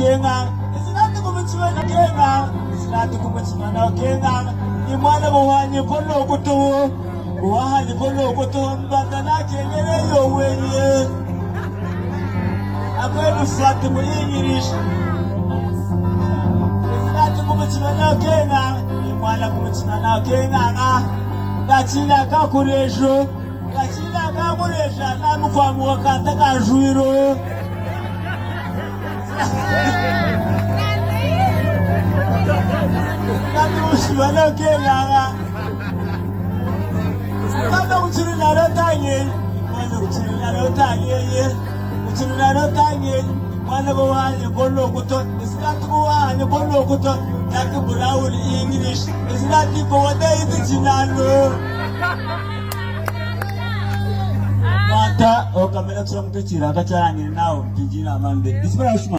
kenga isinati kumchimana kenga isinati kumchimana kenga ni mwana wanye polo kuto wahali polo kuto mbadana kengere yowenye akwenu fati mu English isinati kumchimana kenga ni mwana kumchimana kenga gachina kakurejo gachina kakureja namu kwa mwakanda kajwiro Ushibana kenga Kanda uchirina rotange Mwana uchirina rotange Mwana bwanye bolo kuto Isinati bwanye bolo kuto Taki burawuli English Isinati bwada iti chinano Mata o kamera kusura mtu chira Kacharangiri nao Pinjina mande Isipara ushima